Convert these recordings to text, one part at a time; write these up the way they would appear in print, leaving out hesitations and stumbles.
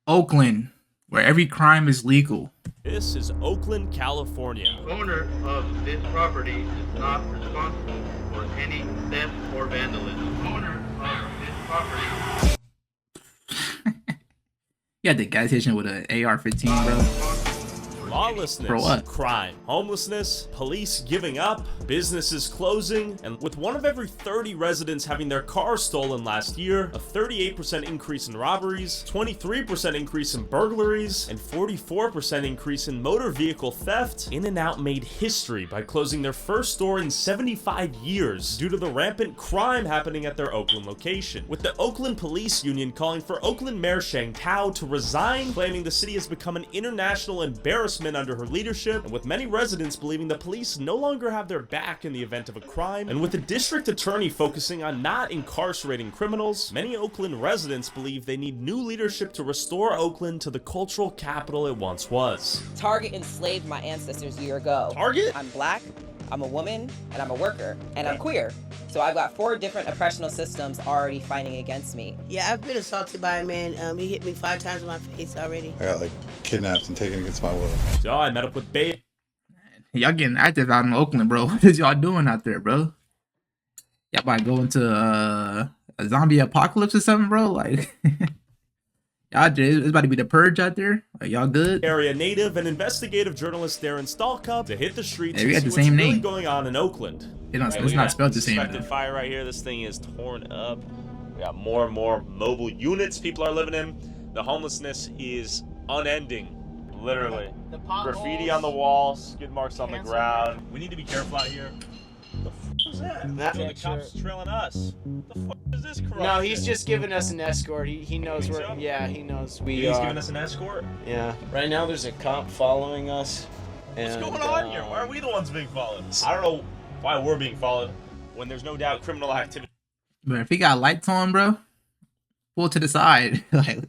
Oakland, where every crime is legal. This is Oakland, California. The owner of this property is not responsible for any theft or vandalism. The owner of this property. You had the gas station with an AR-15, bro. Lawlessness, For what? crime, homelessness, police giving up, businesses closing, and with one of every 30 residents having their cars stolen last year, a 38% increase in robberies, 23% increase in burglaries, and 44% increase in motor vehicle theft, In-N-Out made history by closing their first store in 75 years due to the rampant crime happening at their Oakland location, with the Oakland Police Union calling for Oakland Mayor Shang Tao to resign, claiming the city has become an international embarrassment under her leadership, and with many residents believing the police no longer have their back in the event of a crime, and with the district attorney focusing on not incarcerating criminals, many Oakland residents believe they need new leadership to restore Oakland to the cultural capital it once was. Target enslaved my ancestors a year ago. Target? I'm black, I'm a woman, and I'm a worker, and I'm queer. So I've got 4 different oppressional systems already fighting against me. Yeah, I've been assaulted by a man. He hit me 5 times in my face already. I got like kidnapped and taken against my will. So I met up with Babe. Y'all getting active out in Oakland, bro. What is y'all doing out there, bro? Y'all about to go into a zombie apocalypse or something, bro? Like, y'all, it's about to be the purge out there. Like, y'all good? Area native and investigative journalist Darren Stalkup to hit the streets Yeah, we and got see the same what's really name. going on in Oakland. It's not spelled the same. Suspected Though. fire right here. This thing is torn up. We got more and more mobile units people are living in. The homelessness is unending. Literally. The Graffiti on the walls, skid marks on the ground. We need to be careful out here. The f is that? So the cops trailing us. The f is this crap? No, he's just giving us an escort. He knows think where. so? Yeah, he knows we He's are. giving us an escort. Yeah. Right now, there's a cop following us. What's And, going on here? Why are we the ones being followed? I don't know why we're being followed when there's no doubt criminal activity. But if he got lights on, bro, pull to the side. Like,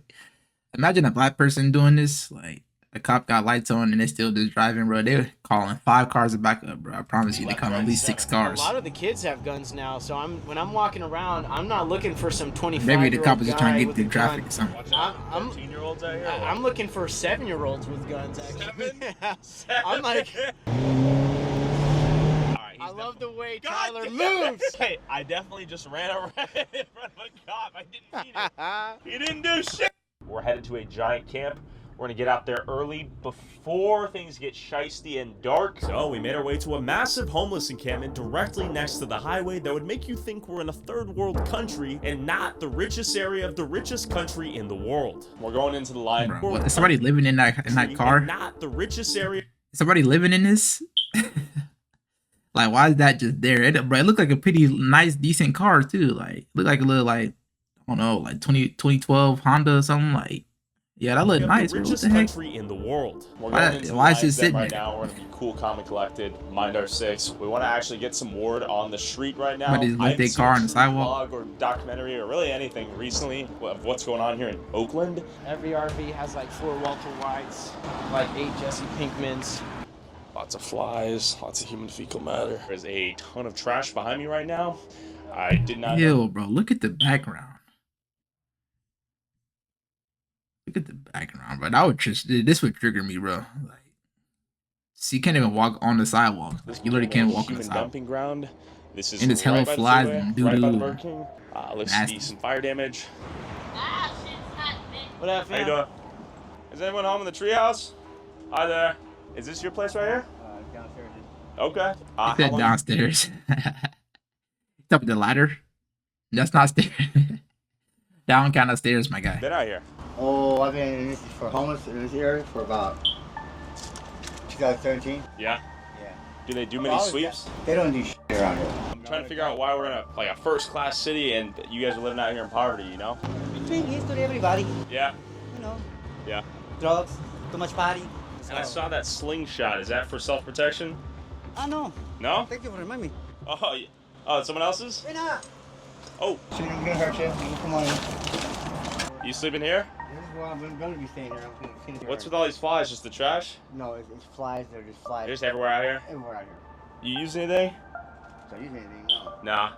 imagine a black person doing this. Like, a cop got lights on and they still just driving, bro. They're calling 5 cars to back up, bro. I promise you, they come at least 6 A cars. lot of the kids have guns now, so when I'm walking around, I'm not looking for some 25. Maybe the cop is just trying to get through traffic or something. Watch out, 13-year-olds out here. I'm looking for 7-year-olds with guns. Actually. I'm like, I love the way Tyler moves. Hey, I definitely just ran around in front of a cop. I didn't mean it. He didn't do shit. We're headed to a giant camp. We're gonna get out there early before things get shiesty and dark. So we made our way to a massive homeless encampment directly next to the highway that would make you think we're in a third world country and not the richest area of the richest country in the world. We're going into the line. Bro, what, is somebody living in that car? Not the richest area. Is somebody living in this? Like, why is that just there? It looked like a pretty nice, decent car too. Like, looked like a little, like, I don't know, like 2012 Honda or something. Like, yeah, that looked nice. The Bro. What richest the heck? country in the world. We're Why- going into why the is it lion's den sitting right there? now. We're gonna be cool, calm, and collected. Mind our 6. We want to actually get some word on the street right now. But they left I haven't their seen car a on the true sidewalk? vlog or documentary or really anything recently of what's going on here in Oakland. every RV has like 4 Walter Whites, like 8 Jesse Pinkmans. Lots of flies, lots of human fecal matter. There's a ton of trash behind me right now. I did not know. Ew, bro. Look at the background. Look at the background, bro. That would this would trigger me, bro. Like, see, you can't even walk on the sidewalk. Like, you literally can't walk on the Human sidewalk. dumping ground. This is And it's hella right by the flies freeway, and right by the doo-doo. Burger King. Let's Nasty. see some fire damage. What up, How you fam? doing? Is anyone home in the treehouse? Hi there. Is this your place right here? Downstairs. Okay. He How said long- downstairs. It's up the ladder. That's not stairs. Down kind of stairs, my guy. Been out here. Oh, I've been in this for homeless in this area for about 2017. Yeah. Yeah. Do they do many Well, sweeps? They don't do shit around here. I'm trying to figure out why we're in a first-class city and you guys are living out here in poverty. You know? Drink used to everybody, Yeah. you know. Yeah. Drugs, too much party. And I saw that slingshot. Is that for self-protection? Ah, no. No? Thank you for reminding me. Oh, yeah. Oh, someone else's? Hey, nah. Oh, Shit ain't gonna hurt you. You come on in. you sleeping here? This is where I'm gonna be staying here. I'm gonna What's with all these flies? Just the trash? No, it's flies. They're just flies. They're just everywhere out here. everywhere out here. You use anything? So use anything? No. Nah.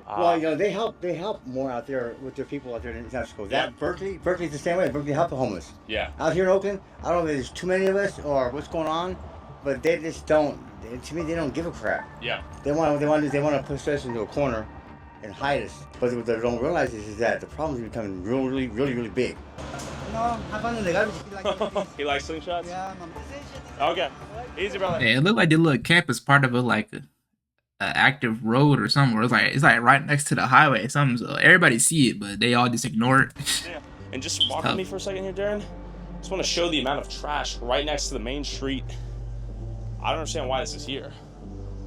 Well, you know, they help more out there with their people out there in San Francisco. That Berkeley's the same way. Berkeley help the homeless. Yeah. Out here in Oakland, I don't know if there's too many of us or what's going on, but they just don't. To me, they don't give a crap. Yeah. They want to push us into a corner and hide us. But what they don't realize is that the problems are becoming really big. No, have fun in the garbage. He likes slingshots? Yeah, man. Okay. Easy, brother. Yeah, it looked like the little camp is part of a active road or something. Where it's like right next to the highway or something. So everybody see it, but they all just ignore it. Yeah. And just walk with me for a second here, Darren. Just want to show the amount of trash right next to the main street. I don't understand why this is here.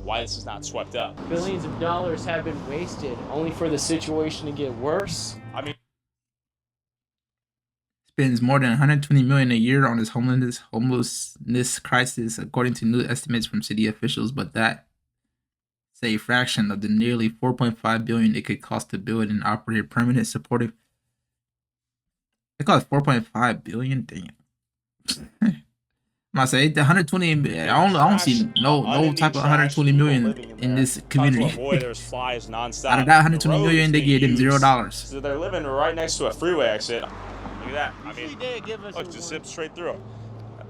Why this is not swept up. Billions of dollars have been wasted only for the situation to get worse. I mean, Spends more than 120 million a year on this homelessness crisis, according to new estimates from city officials. But that's a fraction of the nearly 4.5 billion it could cost to build and operate a permanent supportive. It costs 4.5 billion. Damn. I say the 120. I don't see no type of 120 million in this community. There's flies nonstop. Out of that 120 million, they gave them $0. So they're living right next to a freeway exit. Look at that. I mean, look, just zip straight through.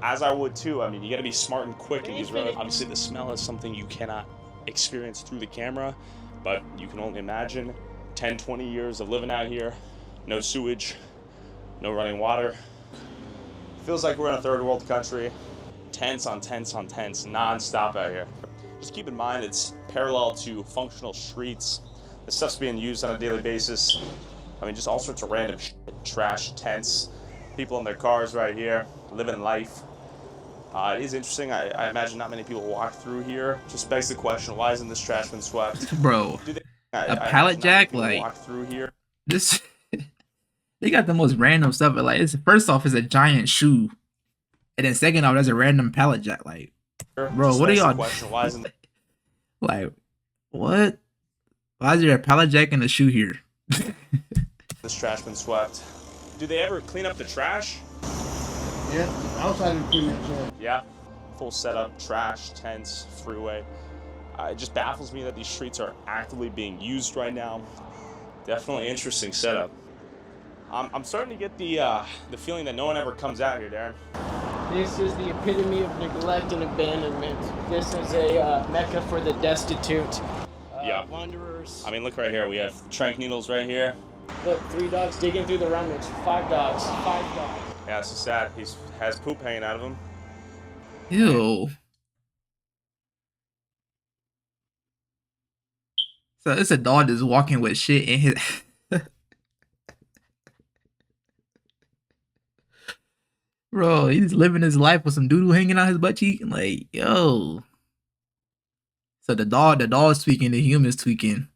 As I would too. I mean, you got to be smart and quick in these roads. Obviously, the smell is something you cannot experience through the camera, but you can only imagine 10, 20 years of living out here. No sewage, no running water. Feels like we're in a third world country. Tents on tents on tents, non-stop out here. Just keep in mind it's parallel to functional streets. This stuff's being used on a daily basis. I mean, just all sorts of random shit. Trash, tents, people in their cars right here, living life. It is interesting. I imagine not many people walk through here. Just begs the question, why isn't this trash been swept? Bro, a pallet jack, like, walk through here. This, they got the most random stuff. But like, first off, it's a giant shoe. And then second off, there's a random pallet jack. Like, bro, what are y'all doing? Why isn't like, what? Why is there a pallet jack and a shoe here? this trash been swept? Do they ever clean up the trash? Yeah, outside of clean up trash. Yeah, full setup, trash, tents, freeway. It just baffles me that these streets are actively being used right now. Definitely interesting setup. I'm starting to get the feeling that no one ever comes out here, Darren. This is the epitome of neglect and abandonment. This is a mecca for the destitute. Yeah. Wanderers. I mean, look right here. We have trank needles right here. Look, 3 dogs digging through the rummage. 5 dogs. 5 dogs. Yeah, it's so sad. He has poop hanging out of him. Ew. So it's a dog that's walking with shit in his. Bro, he's living his life with some doodle hanging out his butt cheek. Like, yo. So the dog's tweaking, the human's tweaking.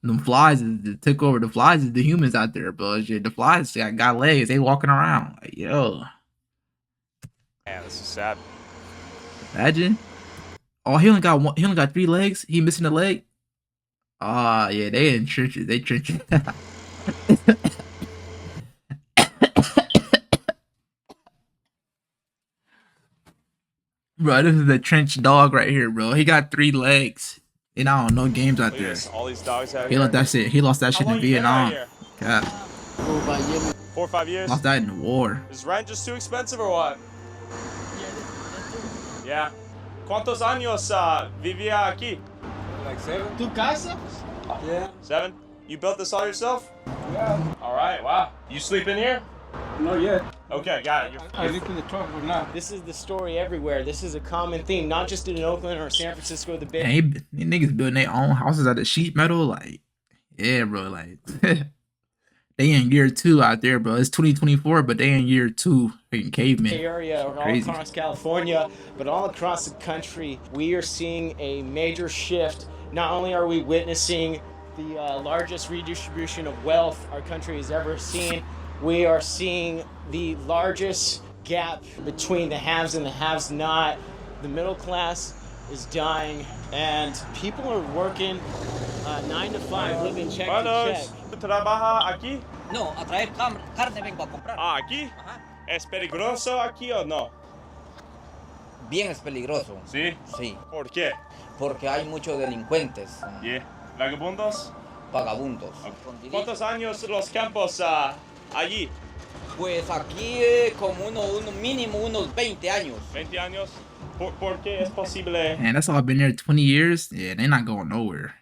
Them flies took over. The flies is the humans out there, bro. Shit, the flies got legs. They walking around. Like, yo. Man, this is sad. Imagine. Oh, he only got 3 legs. He missing a leg. Ah, yeah, they in trenches. They trenches. Bro, this is a trench dog right here, bro. He got 3 legs. And I don't know games out there. All these dogs out He here. lost that shit. He lost that shit in Vietnam. God. 4 or 5 years. 4 or 5 years. Lost that in the war. Is rent just too expensive or what? Yeah. ¿Cuántos años vivía aquí? Like 7? Tu casa? Yeah. 7? You built this all yourself? Yeah. All right. Wow. You sleep in here? No, yet. Okay, got it. I live in the truck, but not. This is the story everywhere. This is a common theme, not just in Oakland or San Francisco, the big. Man, these niggas building their own houses out of sheet metal. Like, yeah, bro. Like, they in year 2 out there, bro. It's 2024, but they in year 2. Freaking cavemen. Area or all Crazy. across California, but all across the country, we are seeing a major shift. Not only are we witnessing the largest redistribution of wealth our country has ever seen, we are seeing the largest gap between the haves and the haves not. The middle class is dying, and people are working 9 to 5, living check to check. ¿Trabaja aquí? No, a traer carne vengo a comprar. Ah, aquí? Ajá. ¿Es peligroso aquí o no? Bien es peligroso. Sí. Sí, ¿Por qué? porque hay muchos delincuentes. Yeah. Vagabundos? Vagabundos. ¿Cuántos años los campos allí? Pues aquí como uno mínimo unos 20 años. 20 años. ¿Por qué es posible? Man, that's all I've been there 20 years. Yeah, they're not going nowhere.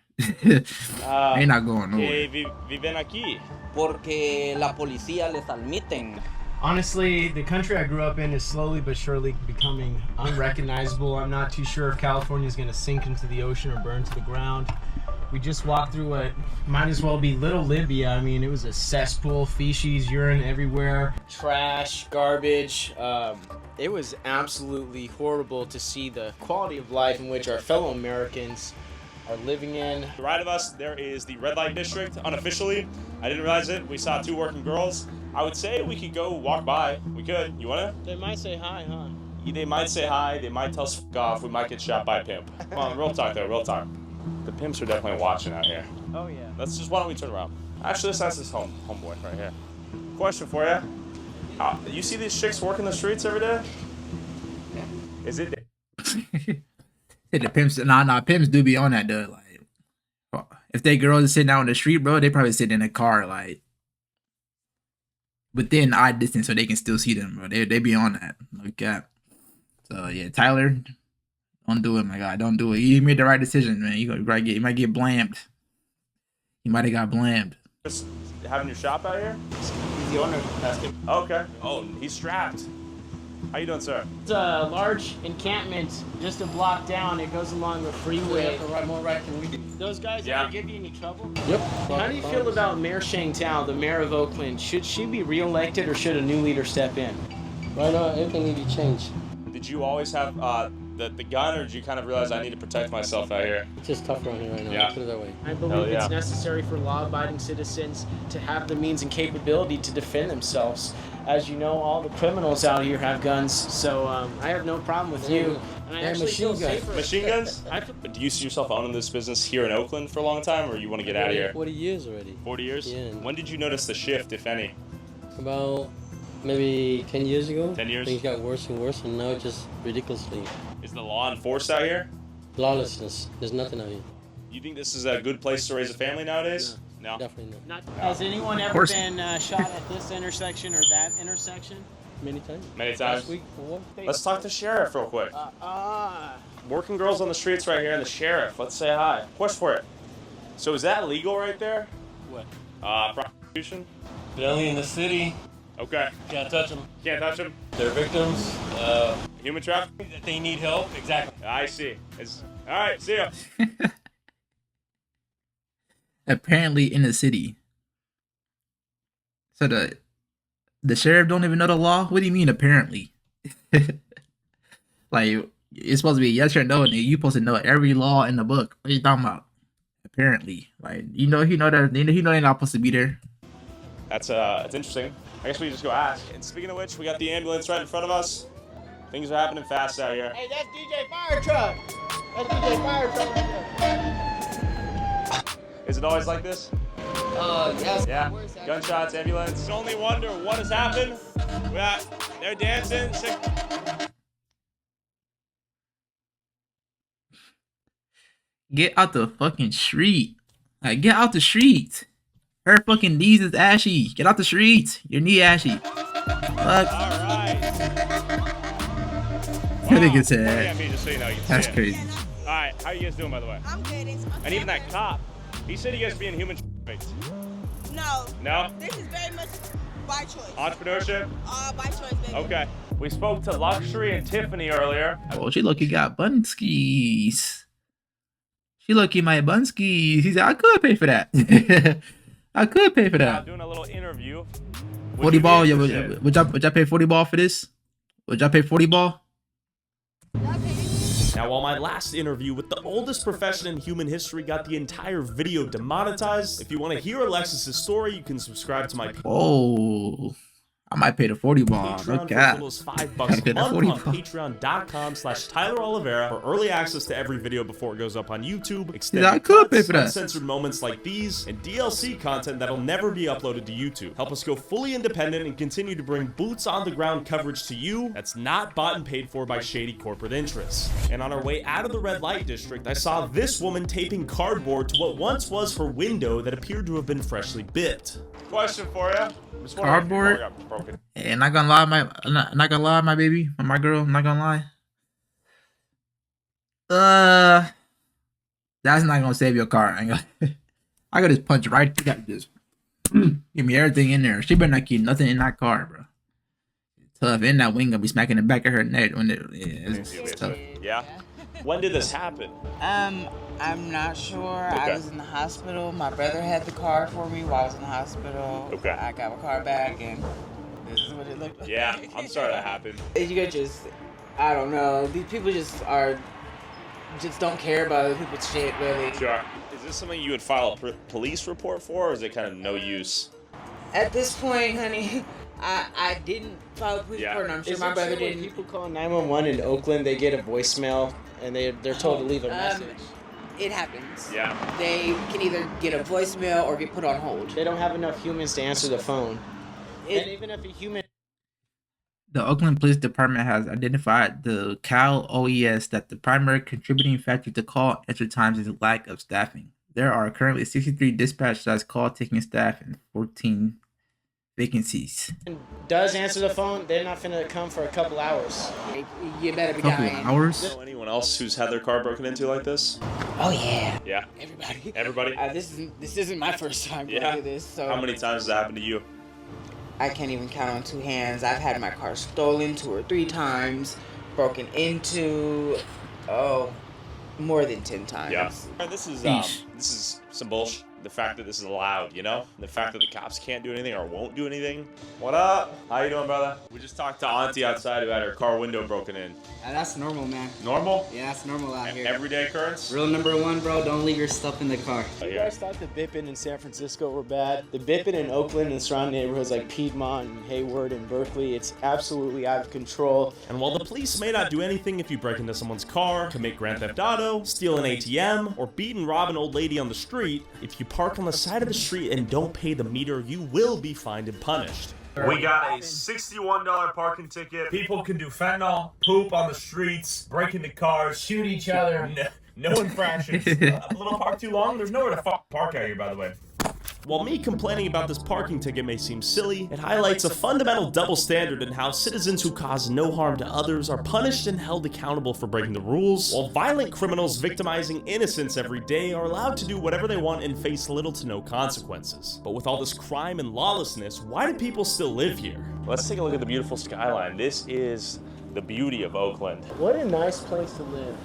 They're not going nowhere. Que viven aquí. Porque la policía les admiten. Honestly, the country I grew up in is slowly but surely becoming unrecognizable. I'm not too sure if California is going to sink into the ocean or burn to the ground. We just walked through what might as well be Little Libya. I mean, it was a cesspool, feces, urine everywhere, trash, garbage. It was absolutely horrible to see the quality of life in which our fellow Americans are living in. To the right of us, there is the red light district, unofficially. I didn't realize it. We saw 2 working girls. I would say we could go walk by. We could. You wanna? They might say hi, huh? They might say hi. They might tell us f off. We might get shot by a pimp. Come on, real talk though, real talk. The pimps are definitely watching out here. Oh yeah. Why don't we turn around? Actually, let's ask this homeboy right here. Question for you. You see these chicks working the streets every day? Is it? The pimps, nah, pimps do be on that though. Like, if they girls are sitting out on the street, bro, they probably sit in a car like within eye distance, so they can still see them, bro. They be on that. Look at. So yeah, Tyler, don't do it, my guy. Don't do it. You made the right decision, man. You might get blamed. You might have got blamed. Just having your shop out here? He's the owner. Ask him. Okay. Oh, he's strapped. How you doing, sir? It's a large encampment just a block down. It goes along the freeway. Those guys ever give you any trouble? Yep. How do you feel about Mayor Shangtao, the mayor of Oakland? Should she be reelected or should a new leader step in? Right now, everything needs to change. Did you always have the gun, or did you kind of realize I need to protect myself out here? It's just tough around here right now. Yeah. Put it that way. I believe Hell yeah. it's necessary for law-abiding citizens to have the means and capability to defend themselves. As you know, all the criminals out here have guns, so I have no problem with you. And I actually feel safer. Machine guns? Do you see yourself owning this business here in Oakland for a long time, or you want to get out of here? 40 years already. 40 years? Yeah. When did you notice the shift, if any? About maybe 10 years ago. 10 years? Things got worse and worse, and now it's just ridiculously. Is the law enforced out here? Lawlessness. There's nothing out here. You think this is a good place to raise a family nowadays? No. Definitely not. Has anyone ever been shot at this intersection or that intersection? Many times. Many times? Last week, for what? Let's talk to sheriff real quick. Working girls on the streets right here, and the sheriff. Let's say hi. Question for it. So is that legal right there? What? Prostitution? Only in the city. Okay. Can't touch them. Can't touch them? They're victims. Human trafficking? That they need help. Exactly. I see. All right, see ya. Apparently in the city. So the sheriff don't even know the law? What do you mean apparently? Like, it's supposed to be yes or no, and you supposed to know every law in the book. What are you talking about? Apparently. Like, he know that they're not supposed to be there. That's it's interesting. I guess we just go ask. And speaking of which, we got the ambulance right in front of us. Things are happening fast out here. Hey, that's DJ Fire Truck. That's DJ Fire Truck right there. Is it always like this? Yes. Yeah. Gunshots, ambulance. Can only wonder what has happened. They're dancing. Get out the fucking street. Like, get out the street. Her fucking knees is ashy. Get out the street. Your knee ashy. Fuck. Alright. I think it's that's crazy. Alright, how you guys doing, by the way? I'm good. And even that cop, he said you guys being human face. No. No? This is very much by choice. Entrepreneurship? By choice, baby. Okay. We spoke to Luxury and Tiffany earlier. Oh, she lucky got bunskies. She lucky my bunskies. He said, I could pay for that. I could pay for that. Doing a little interview. 40 ball, yeah, would y'all pay 40 ball for this? Would y'all pay 40 ball? Now, while my last interview with the oldest profession in human history got the entire video demonetized, if you want to hear Alexis's story, you can subscribe to my... Oh, I might pay the 40 ball. Patreon No for as cap. little as $5 Gotta a pay the month 40 on ball. patreon.com/Tyler Oliveria for early access to every video before it goes up on YouTube, I extended could pay cuts, for that. uncensored moments like these, and DLC content that'll never be uploaded to YouTube. Help us go fully independent and continue to bring boots on the ground coverage to you that's not bought and paid for by shady corporate interests. And on our way out of the red light district, I saw this woman taping cardboard to what once was her window that appeared to have been freshly bit. Question for you. Cardboard. Hey, not gonna lie, my baby, my girl. I'm not gonna lie. That's not gonna save your car. I gotta just punch it right. You gotta just give me everything in there. She better not keep nothing in that car, bro. Tough. In that wing, gonna be smacking the back of her neck when it's tough. Yeah. When did this happen? I'm not sure. I was in the hospital. My brother had the car for me while I was in the hospital. Okay. I got my car back, and this is what it looked like. Yeah, I'm sorry that happened. You could just, I don't know. These people just don't care about other people's shit, really. Sure. Is this something you would file a police report for, or is it kind of no use? At this point, honey, I didn't file a police report, and I'm sure my brother didn't. People call 911 in Oakland, they get a voicemail, and they're told to leave a message. It happens. Yeah. They can either get a voicemail or get put on hold. They don't have enough humans to answer the phone. And even if a human... The Oakland Police Department has identified the Cal OES that the primary contributing factor to call answer times is lack of staffing. There are currently 63 dispatch call taking staff and 14 vacancies. does answer the phone, they're not finna come for a couple hours. You better be Couple dying. hours? Know anyone else who's had their car broken into like this? Oh yeah. Yeah. Everybody. Everybody? This isn't my first time going through this. So How many times has that happened to you? I can't even count on two hands. I've had my car stolen 2 or 3 times, broken into, more than 10 times. Yeah. This is some bullshit. The fact that this is allowed, you know? The fact that the cops can't do anything or won't do anything. What up? How you doing, brother? We just talked to Auntie outside who had her car window broken in. That's normal, man. Normal? Yeah, that's normal out here. Everyday occurrence? Rule number 1, bro, don't leave your stuff in the car. You guys thought the bipping in San Francisco were bad? The bipping in Oakland and surrounding neighborhoods like Piedmont and Hayward and Berkeley, it's absolutely out of control. And while the police may not do anything if you break into someone's car, commit Grand Theft Auto, steal an ATM, or beat and rob an old lady on the street, if you park on the side of the street and don't pay the meter, you will be fined and punished. We got a $61 parking ticket. People can do fentanyl, poop on the streets, break into cars, shoot each other. No infractions. A little park too long? There's nowhere to park out here, by the way. While me complaining about this parking ticket may seem silly, it highlights a fundamental double standard in how citizens who cause no harm to others are punished and held accountable for breaking the rules, while violent criminals victimizing innocents every day are allowed to do whatever they want and face little to no consequences. But with all this crime and lawlessness, why do people still live here? Let's take a look at the beautiful skyline. This is the beauty of Oakland. What a nice place to live.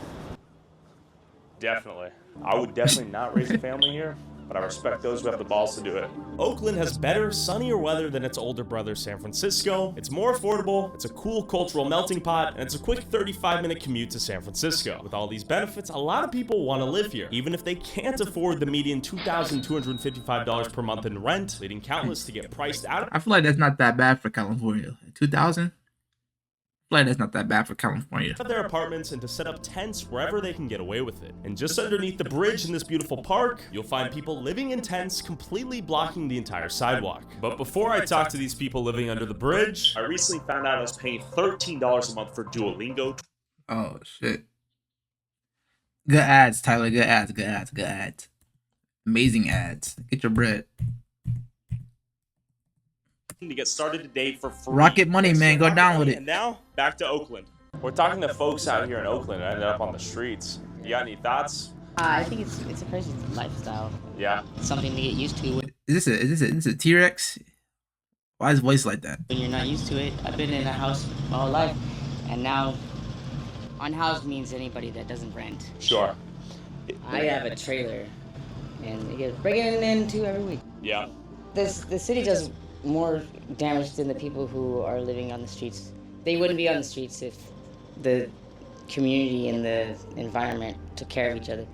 Definitely. I would definitely not raise a family here, but I respect those who have the balls to do it. Oakland has better, sunnier weather than its older brother San Francisco. It's more affordable, it's a cool cultural melting pot, and it's a quick 35-minute commute to San Francisco. With all these benefits, a lot of people want to live here, even if they can't afford the median $2,255 per month in rent, leading countless to get priced out. I feel like that's not that bad for California. 2,000? I feel like that's not that bad for California. Of their apartments and to set up tents wherever they can get away with it. And just underneath the bridge in this beautiful park, you'll find people living in tents completely blocking the entire sidewalk. But before I talk to these people living under the bridge, I recently found out I was paying $13 a month for Duolingo. Oh, shit. Good ads, Tyler. Good ads, good ads, good ads. Amazing ads. Get your bread. To get started today for free. Rocket money, man. Go down with it. And now, back to Oakland. We're talking to folks out here in Oakland that ended up on the streets. You got any thoughts? I think it's a crazy lifestyle. Yeah. It's something to get used to. Is this a T-Rex? Why is his voice like that? When you're not used to it, I've been in a house my whole life, and now unhoused means anybody that doesn't rent. Sure. I have a trailer, and it gets breaking into every week. Yeah. The city does more damage than the people who are living on the streets. They wouldn't be on the streets if the community and the environment took care of each other.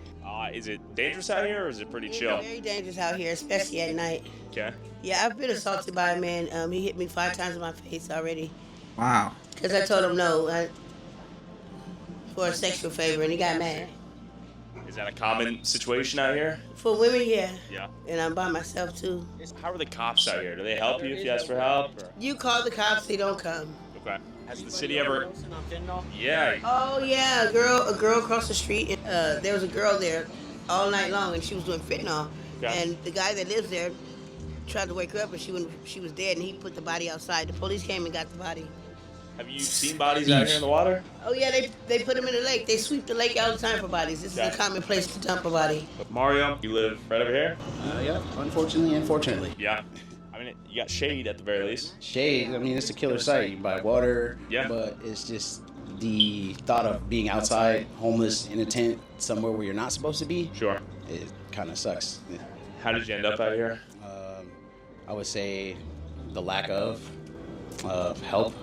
Is it dangerous out here, or is it pretty chill? It's very dangerous out here, especially at night. Okay. Yeah, I've been assaulted by a man. He hit me 5 times in my face already. Wow. Because I told him no for a sexual favor, and he got mad. Is that a common situation out here? For women, yeah. Yeah. And I'm by myself, too. How are the cops out here? Do they help you if you ask for help? Or? You call the cops, they don't come. Okay. Has the city ever? Yeah. Oh, yeah. A girl across the street. There was a girl there all night long, and she was doing fentanyl. Okay. And the guy that lives there tried to wake her up, but she was dead, and he put the body outside. The police came and got the body. Have you seen bodies out here in the water? Oh, yeah, they put them in the lake. They sweep the lake all the time for bodies. This is a common place to dump a body. Mario, you live right over here? Yeah, unfortunately and fortunately. Yeah. I mean, you got shade at the very least. Shade, I mean, it's a killer sight. You buy water, yeah. But it's just the thought of being outside, homeless, in a tent, somewhere where you're not supposed to be. Sure. It kind of sucks. How did you end up out here? I would say the lack of help,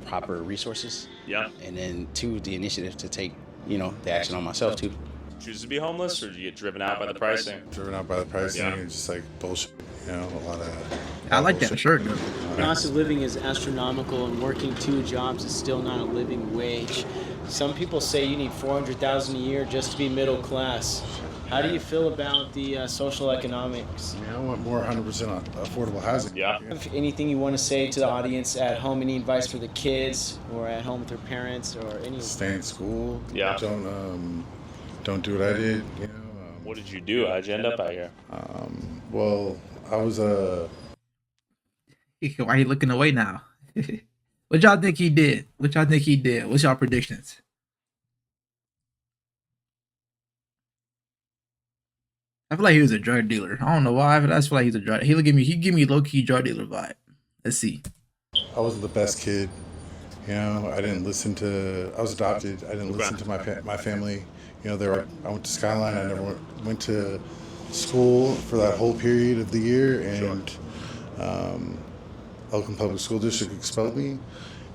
proper resources. Yeah. And then, 2, the initiative to take, the action on myself, too. Choose to be homeless, or did you get driven out by the pricing? Driven out by the pricing and just like bullshit, a lot of. I like that shirt, though. The cost of living is astronomical, and working 2 jobs is still not a living wage. Some people say you need $400,000 a year just to be middle class. How do you feel about the social economics? I want more 100% affordable housing. Yeah. If anything you want to say to the audience at home, any advice for the kids, or at home with their parents, or any? Stay in school. Yeah. Don't do what I did. What did you do? How'd you end up out here? Well, I was Why he looking away now? What y'all think he did? What's y'all predictions? I feel like he was a drug dealer. I don't know why, but I just feel like he's a drug. He give me low key drug dealer vibe. Let's see. I wasn't the best kid. I didn't listen to. I was adopted. I didn't listen to my family. I went to Skyline. I never went to school for that whole period of the year, and Oakland Public School District expelled me.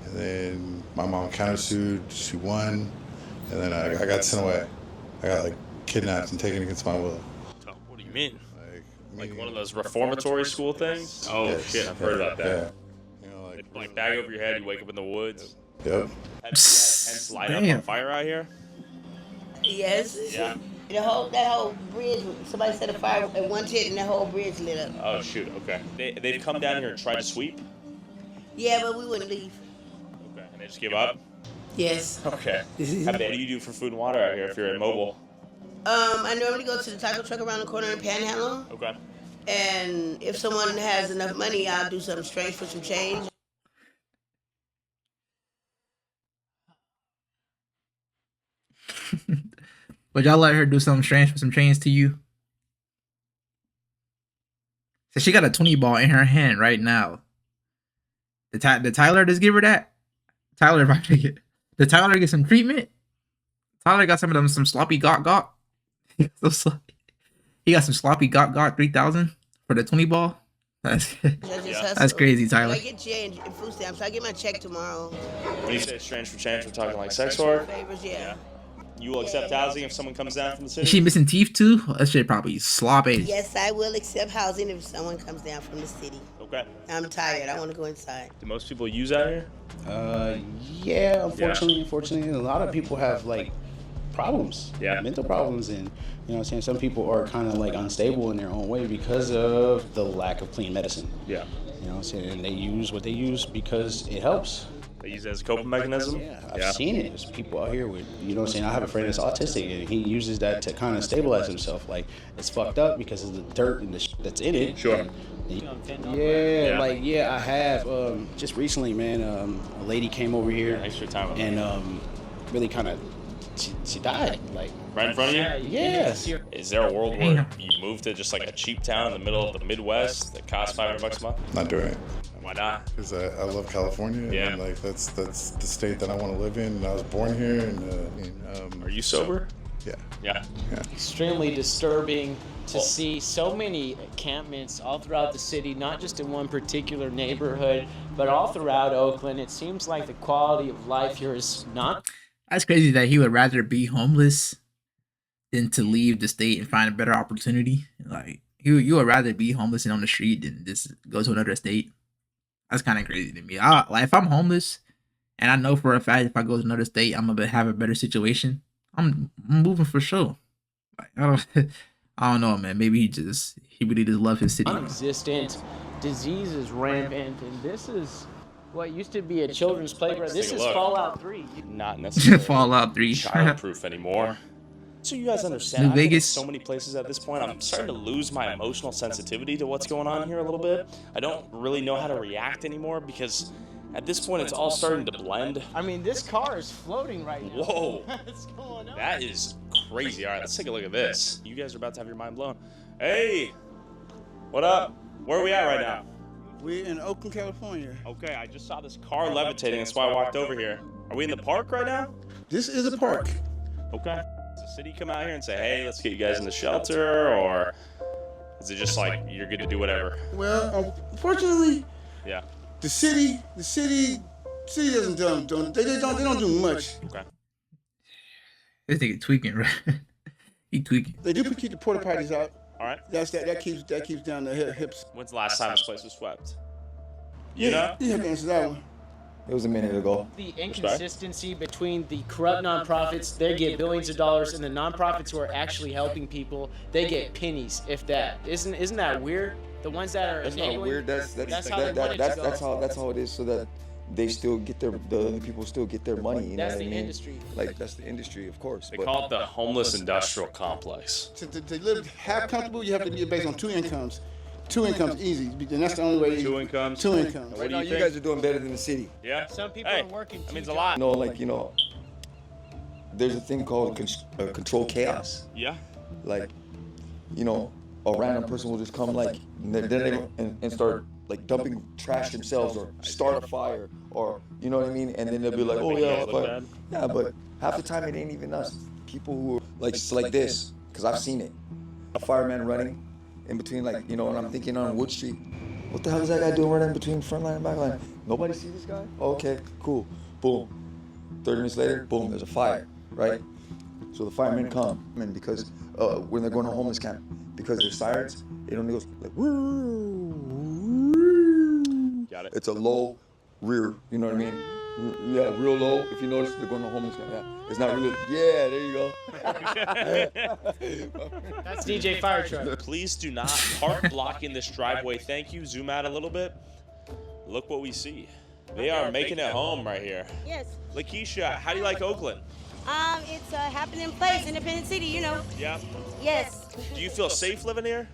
And then my mom countersued. She won, and then I got sent away. I got kidnapped and taken against my will. What do you mean? Like one of those reformatory school things? Oh, yes. Shit, I've heard about that. Yeah. Like bag over your head, you wake up in the woods. Yep. Have you had tents light up on fire out here? Yes. Yeah. That whole bridge, somebody set a fire at one tent and that whole bridge lit up. Oh, shoot, okay. They've come down here and tried to sweep? Yeah, but we wouldn't leave. Okay, and they just give up? Yes. Okay. What do you do for food and water out here if you're immobile? I normally go to the taco truck around the corner and panhandle. Okay. And if someone has enough money, I'll do something strange for some change. Would y'all let her do something strange for some change to you? So she got a 20 ball in her hand right now. Did Tyler just give her that? Tyler did Tyler get some treatment? Tyler got some sloppy got. He got some sloppy got 3,000 for the 20 ball. That's crazy, Tyler. I get change in food stamps. I get my check tomorrow. When you say strange for change, we're talking like sex work? Favors, yeah. You will accept housing if someone comes down from the city? Is she missing teeth too? That shit probably sloppy. Yes, I will accept housing if someone comes down from the city. Okay. I'm tired. I want to go inside. Do most people use out here? Yeah, unfortunately, a lot of people have problems, mental problems, and some people are kind of unstable in their own way because of the lack of clean medicine. Yeah. And they use what they use because it helps. They use it as a coping mechanism? Yeah, I've seen it. There's people out here with, I have a friend that's autistic, and he uses that to kind of stabilize himself. It's fucked up because of the dirt and the that's in it. Sure. I have. Just recently, man, a lady came over here and really kind of, she died. Right in front of you? Yes. Is there a world where you move to just a cheap town in the middle of the Midwest that costs $500 a month? Not doing it. Why not? Because I love California. And that's the state that I want to live in. And I was born here. And are you sober? Yeah. Extremely disturbing to see so many encampments all throughout the city, not just in one particular neighborhood, but all throughout Oakland. It seems like the quality of life here is not. That's crazy that he would rather be homeless than to leave the state and find a better opportunity. Like you would rather be homeless and on the street than just go to another state. That's kind of crazy to me. Like if I'm homeless and I know for a fact if I go to another state I'm gonna have a better situation, I'm moving for sure. Like I don't know, man. Maybe he really just love his city. Non-existent, disease is rampant, and this is what used to be a children's playground. This is Fallout 3. Not necessarily Fallout 3 childproof anymore. So you guys understand, New I've been in Vegas. so many places at this point, I'm starting to lose my emotional sensitivity to what's going on here a little bit. I don't really know how to react anymore because at this point it's all starting to blend. I mean, this car is floating right now. Whoa, What's going on? that is crazy. All right, let's take a look at this. You guys are about to have your mind blown. Hey, what up? Where are we at right now? We're in Oakland, California. Okay, I just saw this car levitating. That's why I walked over here. Are we in the park right now? This is a park. Okay. Does the city come out here and say, hey, let's get you guys in the shelter, or is it just like you're good to do whatever? Well, unfortunately, Yeah. the city doesn't don't do much. Okay. This nigga tweaking, right? He tweaking. They do keep the porta potties out. All right. That keeps down the hips. When's the last time this place was swept? You know? You have to answer that one. It was a minute ago. The inconsistency between the corrupt nonprofits, they get billions of dollars, and the nonprofits who are actually helping people, they get pennies, if that. Isn't that weird? The ones that are That's not enabling, weird. That's how it is. So that they still get the people still get their money. You know That's what the I mean? industry. Like that's the industry, of course. They call it the homeless industrial complex. To live half comfortable, you have to be based on two incomes. Two incomes easy, and that's the only way. Two incomes. Two incomes. Right now, you guys are doing better than the city. Yeah. Some people are working. That means a lot. No, like there's a thing called control chaos. Yeah. Like, a random person will just come and start like dumping trash themselves or start a fire or you know what I mean, and then they'll be like, oh yeah, fire. Yeah, but half the time it ain't even us. People who are like this, because I've seen it. A fireman running in between, and I'm thinking on Wood Street, what the hell is that guy doing running between front line and back line? Nobody see this guy? Oh, okay, cool. Boom. 30 minutes later, boom, there's a fire, right? So the firemen come, because when they're going to homeless camp, because their sirens, it only goes like, woo. Got it. It's a low rear, you know what I mean? Yeah, real low. If you notice, they're going to homeless camp. Yeah, it's not really. Yeah, there you go. That's DJ Fire Truck. Please do not park blocking this driveway. Thank you. Zoom out a little bit. Look what we see. They are making it home right here. Yes. Lakeisha, how do you like Oakland? It's a happening place, independent city, Yeah. Yes. Do you feel safe living here?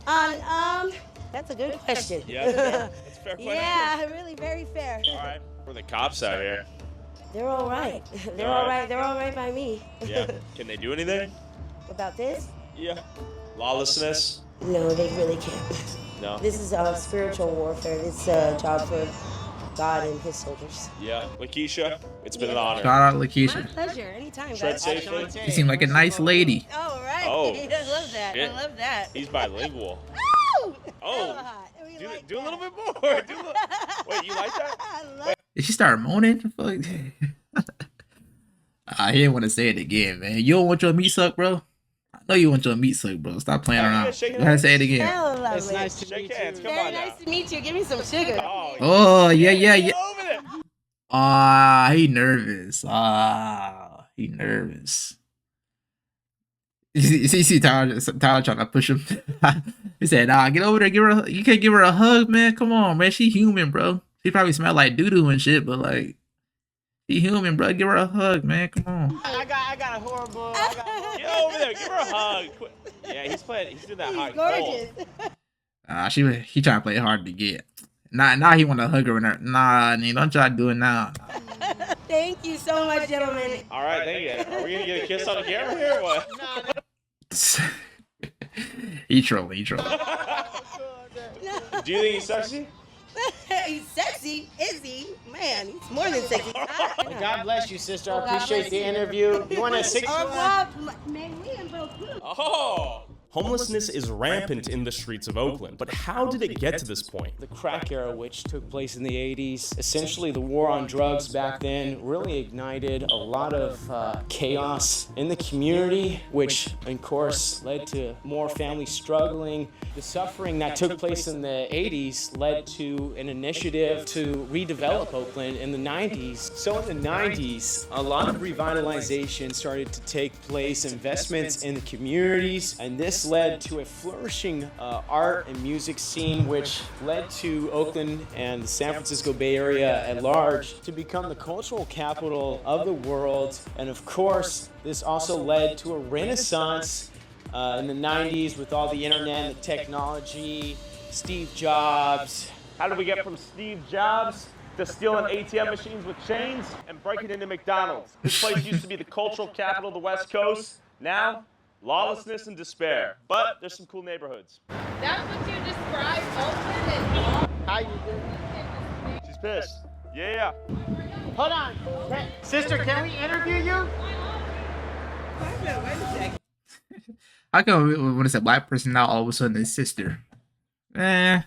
That's a good question. Yeah, that's a fair question. Yeah, really very fair. All right. Where are the cops out here? They're all right. They're all right. They're all right by me. Yeah. Can they do anything? About this? Yeah. Lawlessness? No, they really can't. No. This is spiritual warfare. It's a job for God and his soldiers. Yeah. Lakeisha, it's been an honor. Shout out Lakeisha. My pleasure. Anytime, Tread guys. safely. You seem like a nice lady. Oh, right. Oh, I love that. shit. I love that. He's bilingual. Oh! Oh. Do a little bit more. Wait, you like that? Did she start moaning? Fuck. I didn't want to say it again, man. You don't want your meat sucked, bro? I know you want your meat sucked, bro. Stop playing around. Go ahead and say it again. It's nice to Shake hands. Come Very on now. nice to meet you. Give me some sugar. Oh, yeah. Ah, he nervous. He nervous. You see Tyler trying to push him. He said, nah, get over there. You can't give her a hug, man. Come on, man. She human, bro. She probably smell like doo-doo and shit, but like, she human, bro. Give her a hug, man. Come on. I got a horrible. Get over there. Give her a hug. Yeah, he's doing that hot Gorgeous. He trying to play hard to get. Now he want to hug her. Nah, don't try to do it now. Thank you so much, gentlemen. All right, thank you. Are we gonna get a kiss on the camera here or what? He trolling. Do you think he's sexy? He's sexy, is he? Man, he's more than sexy. God bless you, sister. I appreciate the interview. You want a 6? Oh, Homelessness is rampant in the streets of Oakland, but how did it get to this point? The crack era, which took place in the 80s, essentially the war on drugs back then really ignited a lot of chaos in the community, which of course led to more families struggling. The suffering that took place in the 80s led to an initiative to redevelop Oakland in the 90s. So in the 90s, a lot of revitalization started to take place, investments in the communities, and this led to a flourishing art and music scene, which led to Oakland and the San Francisco Bay Area at large to become the cultural capital of the world. And of course, this also led to a renaissance in the 90s with all the internet and the technology, Steve Jobs. How did we get from Steve Jobs to stealing ATM machines with chains and breaking into McDonald's? This place used to be the cultural capital of the West Coast. Now, lawlessness and despair. But there's some cool neighborhoods. That's what you describe Oakland and How you doing? She's pissed. Yeah. Hold on. Sister, can we interview you? How come when it's a black person now, all of a sudden it's sister? I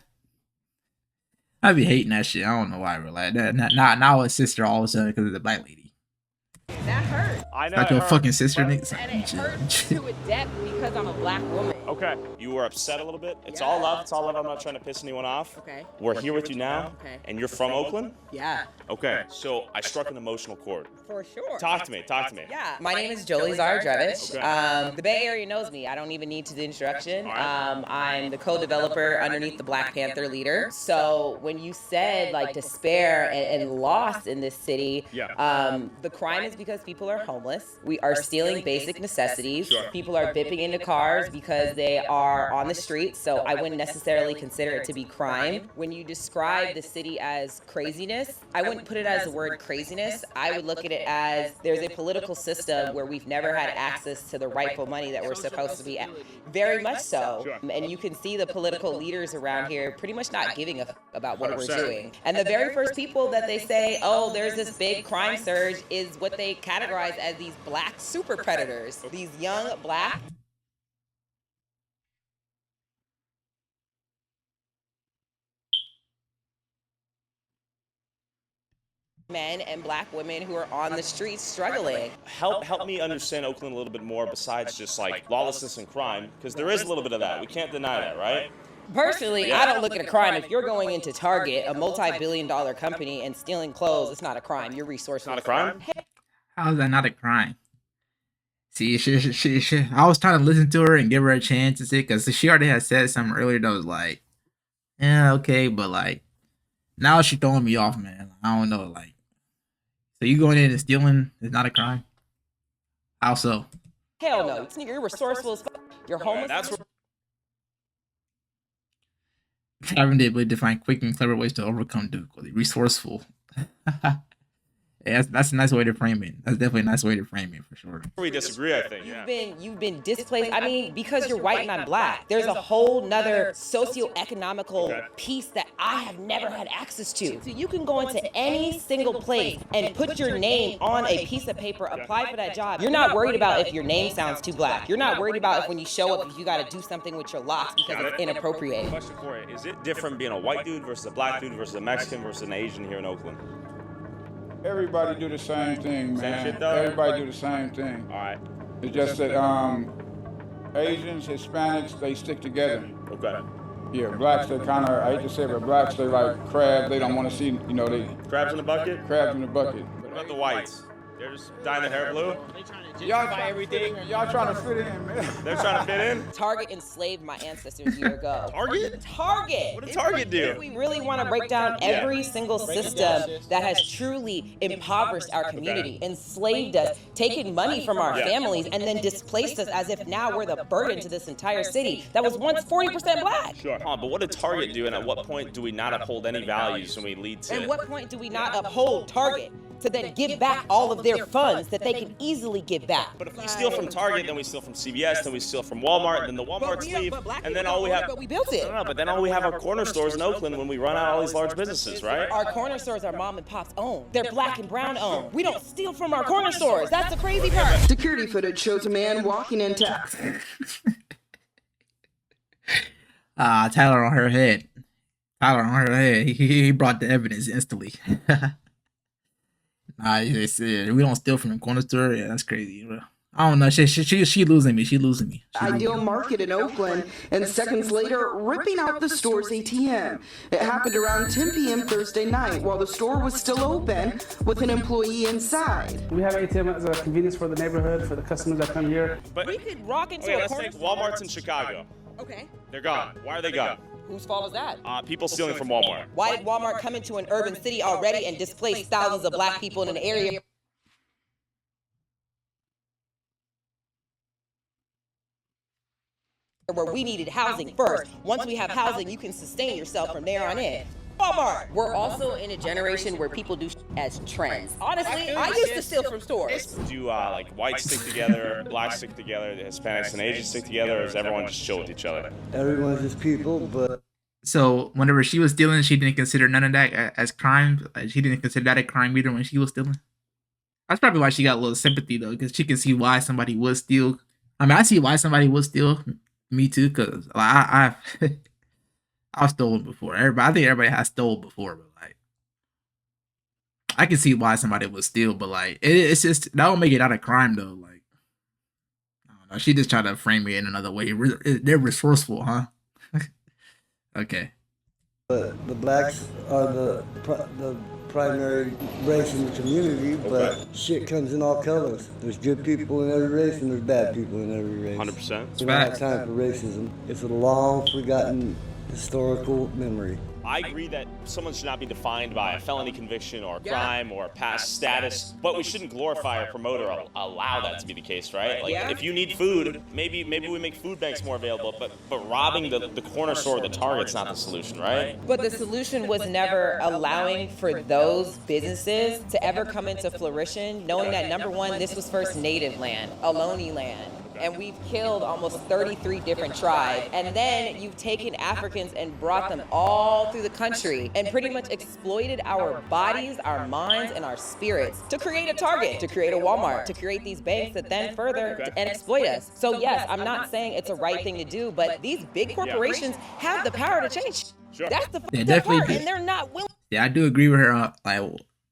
be hating that shit. I don't know why I like that. Now it's sister all of a sudden because it's a black lady. that hurt. I know. Like your fucking sister, nigga. And it hurts to a depth because I'm a black woman. Okay. You were upset a little bit. It's all love. It's all love. I'm not trying to piss anyone off. Okay. We're here with you now. Okay. And you're from Oakland? Yeah. Okay. So I struck an emotional chord. For sure. Talk to me. Yeah, my name is Jolie Zara-Drevish. Okay. The Bay Area knows me. I don't even need to do introduction. I'm the co-developer underneath the Black Panther leader. So when you said like despair and loss in this city, the crime is because people are homeless. We are stealing basic necessities. Sure. People are bipping into cars because they are on the streets. So I wouldn't necessarily consider it to be crime. When you describe the city as craziness, I wouldn't put it as the word craziness. I would look at it as there's a political system where we've never had access to the rightful money that we're supposed to be at. Very much so. And you can see the political leaders around here pretty much not giving a about what we're doing. And the very first people that they say, oh, there's this big crime surge is what they categorize as these black super predators. These young black men and black women who are on the streets struggling. Help me understand Oakland a little bit more besides just like lawlessness and crime, because there is a little bit of that. We can't deny that, right? Personally, I don't look at a crime. If you're going into Target, a multi-billion-dollar company, and stealing clothes, it's not a crime. You're resourceful. Not a crime? How is that not a crime? See, I was trying to listen to her and give her a chance to see, because she already had said something earlier that was like, yeah, okay, but like, now she's throwing me off, man. I don't know, like, so you going in and stealing is not a crime? How so? Hell no. You're resourceful as fuck. You're homeless. That's Having the ability to find quick and clever ways to overcome difficulty. Resourceful. Yeah, that's a nice way to frame it. That's definitely a nice way to frame it for sure. We disagree, I think. You've been displaced. I mean, because you're white and I'm black, there's a whole nother socio-economical piece that I have never had access to. So you can go into any single place and put your name on a piece of paper, apply for that job. You're not worried about if your name sounds too black. You're not worried about if when you show up, if you got to do something with your locks because it's inappropriate. Question for you. Is it different being a white dude versus a black dude versus a Mexican versus an Asian here in Oakland? Everybody do the same thing, man. Same shit, though? Everybody do the same thing. All right. It's just that Asians, Hispanics, they stick together. Okay. Yeah, blacks, they kind of, I hate to say it, but blacks, they like crabs. They don't want to see, you know, they... Crabs in the bucket? Crabs in the bucket. What about the whites? They're just dyeing their hair blue? Y'all trying to fit in, man. They're trying to fit in? Target enslaved my ancestors a year ago. Target? Target! What did Target do? If we really want to break down every single system that has truly impoverished our community, enslaved us, taken money from our families, and then displaced us as if now we're the burden to this entire city that was once 40% black. Sure. But what did Target do, and at what point do we not uphold any values when we lead to... At what point do we not uphold Target to then give back all of their funds that they can easily give back? But if we steal from Target, then we steal from CVS, then we steal from Walmart, then the Walmarts leave, and then all we have... But we built it. No, but then all we have are corner stores in Oakland when we run out all these large businesses, right? Our corner stores are mom and pop's own. They're black and brown owned. We don't steal from our corner stores. That's the crazy part. Security footage shows a man walking into... Tyler on her head. Tyler on her head. He brought the evidence instantly. Nah, they said we don't steal from the corner store. Yeah, that's crazy, bro. I don't know. She losing me. She losing me. Ideal Market in Oakland, and seconds later, ripping out the store's ATM. It happened around 10 p.m. Thursday night while the store was still open with an employee inside. We have ATM as a convenience for the neighborhood, for the customers that come here. But We could walk into okay, a let's corner take Walmart's in Chicago. Okay. They're gone. Why are they gone? Whose fault is that? People stealing from Walmart. Why did Walmart come into an urban city already and displace thousands of black people in an area where we needed housing first? Once we have housing, you can sustain yourself from there on in. Walmart. We're also in a generation where people do as trends. Honestly, I used to steal from stores. Do like whites stick together, blacks stick together, the Hispanics and Asians stick together, or does everyone just chill with each other? Everyone's just people, but... So whenever she was stealing, she didn't consider none of that as crime. She didn't consider that a crime either when she was stealing. That's probably why she got a little sympathy though, because she can see why somebody would steal. I mean, I see why somebody would steal. Me too, because I've stolen before. I think everybody has stolen before, but like, I can see why somebody would steal, but like, it's just that don't make it out of crime though. Like, I don't know. She just tried to frame it in another way. They're resourceful, huh? Okay. But the blacks are the primary race in the community, but shit comes in all colors. There's good people in every race and there's bad people in every race. 100%. We don't have time for racism. It's a long forgotten historical memory. I agree that someone should not be defined by a felony conviction or a crime or a past status, but we shouldn't glorify or promote or allow that to be the case, right? Like, if you need food, maybe we make food banks more available, but robbing the corner store or the Target's not the solution, right? But the solution was never allowing for those businesses to ever come into flourishing, knowing that number one, this was first native land, Ohlone land. And we've killed almost 33 different tribes. And then you've taken Africans and brought them all through the country and pretty much exploited our bodies, our minds, and our spirits to create a Target, to create a Walmart, to create these banks that then further and exploit us. So yes, I'm not saying it's a right thing to do, but these big corporations have the power to change. That's the definitely part, do. and they're not willing. Yeah, I do agree with her. Like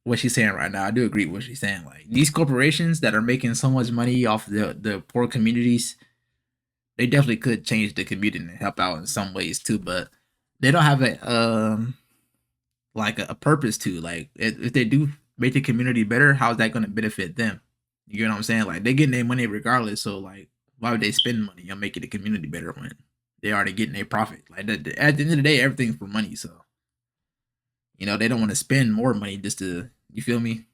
what she's saying right now, I do agree with what she's saying. Like these corporations that are making so much money off the poor communities, they definitely could change the community and help out in some ways too. But they don't have a like a purpose to. Like if they do make the community better, how's that going to benefit them? You know what I'm saying? Like they getting their money regardless. So like, why would they spend money on making the community better when they already getting their profit? Like at the end of the day, everything's for money. So you know they don't want to spend more money just to. You feel me?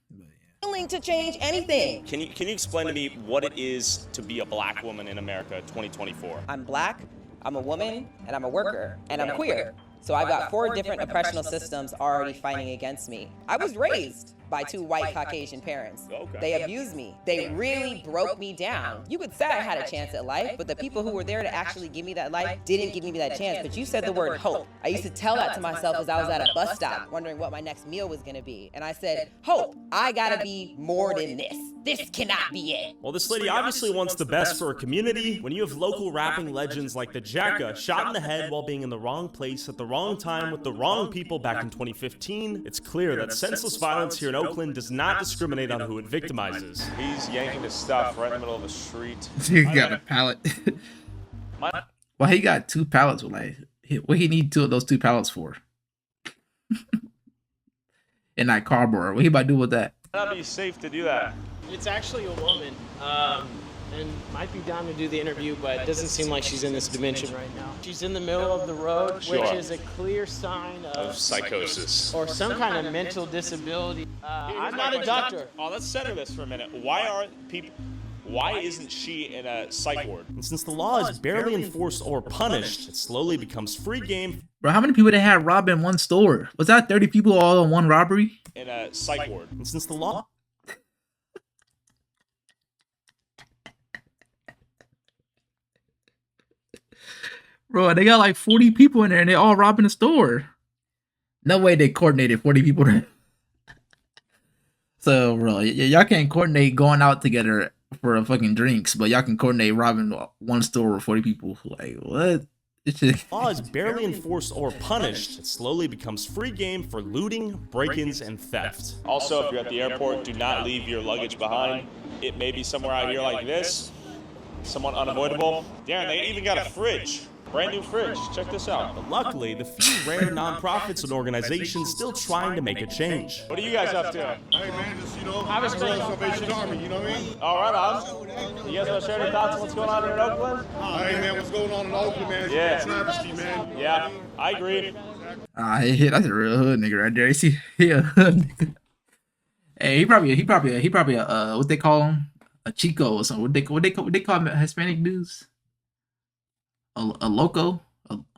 Willing to change anything. Can you explain to me what it is to be a black woman in America 2024? I'm black, I'm a woman, and I'm a worker, and I'm queer. So I've got 4 different oppressional systems already fighting against me. I was raised by 2 white Caucasian parents. They abused me. They really broke me down. You could say I had a chance at life, but the people who were there to actually give me that life didn't give me that chance. But you said the word hope. I used to tell that to myself as I was at a bus stop, wondering what my next meal was gonna be. And I said, hope, I gotta be more than this. This cannot be it. Well, this lady obviously wants the best for her community. When you have local rapping legends like the Jacka shot in the head while being in the wrong place at the wrong time with the wrong people back in 2015, it's clear that senseless violence here in Oakland does not discriminate on who it victimizes. He's yanking his stuff right in the middle of the street. He got a pallet. Well, he got 2 pallets. Like, what he need 2 of those 2 pallets for? And that cardboard. What he about to do with that? That'd be safe to do that. It's actually a woman, and might be down to do the interview, but it doesn't seem like she's in this dimension right now. She's in the middle of the road, which is a clear sign of psychosis or some kind of mental disability. I'm not a doctor. Oh, let's center this for a minute. Why isn't she in a psych ward? And since the law is barely enforced or punished, it slowly becomes free game. Bro, how many people they had robbing one store? Was that 30 people all in one robbery? In a psych ward. And since the law... Bro, they got like 40 people in there and they all robbing the store. No way they coordinated 40 people. So, bro, y'all can't coordinate going out together for a fucking drinks, but y'all can coordinate robbing one store with 40 people. Like, what? Law is barely enforced or punished, it slowly becomes free game for looting, break-ins, and theft. Also, if you're at the airport, do not leave your luggage behind. It may be somewhere out here like this, somewhat unavoidable. Darren, they even got a fridge. Brand new fridge. Check this out. But luckily, the few rare nonprofits and organizations still trying to make a change. What are you guys up to? Hey man, just I was going to Salvation Army, you know what I mean? All right, on. You guys want to share your thoughts on what's going on here in Oakland? Hey man, what's going on in Oakland, man? It's a travesty, man. Yeah, I agree. That's a real hood nigga right there. You see, he a hood nigga. Hey, he probably a what they call him, a Chico or something. What they call Hispanic dudes? A loco?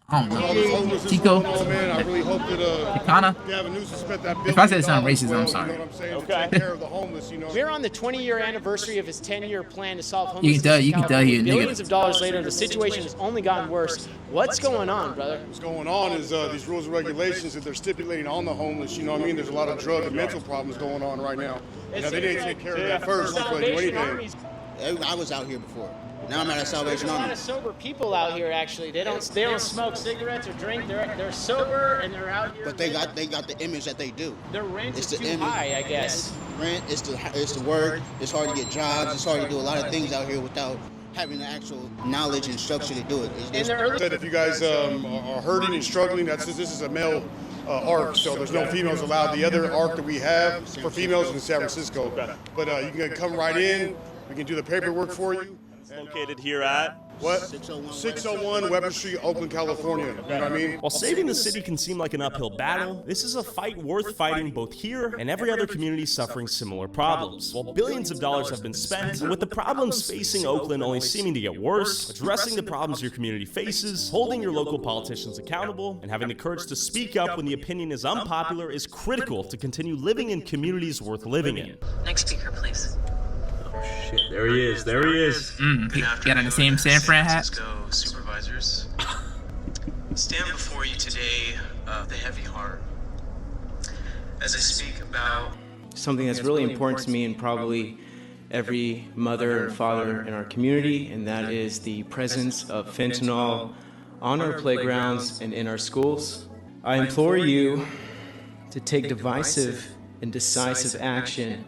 I don't know. Chico? Man, I really hope that Chicana? Gavin Newsom spent that If I said something racist, I'm sorry. You know what I'm saying? Okay. Take care of the homeless, you know. We're on the 20-year anniversary of his 10-year plan to solve You homelessness. can tell he a nigga. Billions of dollars later, the situation has only gotten worse. What's going on, brother? What's going on is these rules and regulations that they're stipulating on the homeless. You know what I mean? There's a lot of drug and mental problems going on right now. Now, they didn't take care of that first before they do anything. I was out here before. Now I'm at a Salvation There's a Army. lot of sober people out here. Actually, they don't smoke cigarettes or drink. They're sober and they're out here. But they got the image that they do. Their rent It's is the too image. high, I guess. Rent, it's the work. It's hard to get jobs. It's hard to do a lot of things out here without having the actual knowledge and structure to do it. Said if you guys are hurting and struggling, this is a male ARC, so there's no females allowed. The other ARC that we have for females is in San Francisco. But you can come right in. We can do the paperwork for you. Located here at? What? 601 Weber Street, Oakland, California. You know what I mean? While saving the city can seem like an uphill battle, this is a fight worth fighting both here and every other community suffering similar problems. While billions of dollars have been spent, and with the problems facing Oakland only seeming to get worse, addressing the problems your community faces, holding your local politicians accountable, and having the courage to speak up when the opinion is unpopular is critical to continue living in communities worth living in. Next speaker, please. Shit, there he is. There he is. He got on the same San Fran hat. Supervisors, stand before you today of the heavy heart as I speak about Something that's really important to me and probably every mother and father in our community, and that is the presence of fentanyl on our playgrounds and in our schools. I implore you to take divisive and decisive action.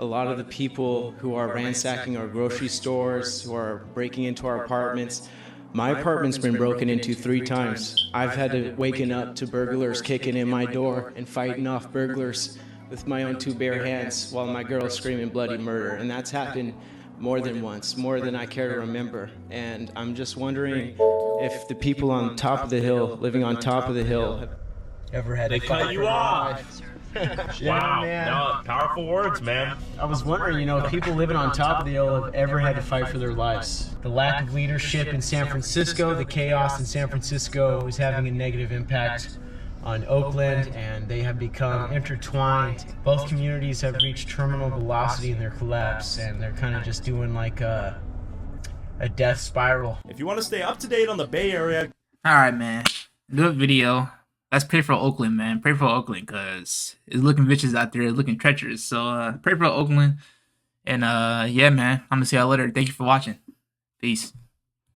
A lot of the people who are ransacking our grocery stores, who are breaking into our apartments, my apartment's been broken into 3 times. I've had to waken up to burglars kicking in my door and fighting off burglars with my own 2 bare hands while my girl's screaming bloody murder. And that's happened more than once, more than I care to remember. And I'm just wondering if the people on top of the hill, living on top of the hill, have ever had to They fight cut for you their off. lives. Wow. man. No, powerful words, man. I was wondering, if people living on top of the hill have ever had to fight for their lives. The lack of leadership in San Francisco, the chaos in San Francisco is having a negative impact on Oakland, and they have become intertwined. Both communities have reached terminal velocity in their collapse, and they're kind of just doing like a death spiral. If you want to stay up to date on the Bay Area, Alright, man. Good video. Let's pray for Oakland, man. Pray for Oakland, because it's looking vicious out there. It's looking treacherous. So, pray for Oakland. And, yeah, man. I'm going to see y'all later. Thank you for watching. Peace.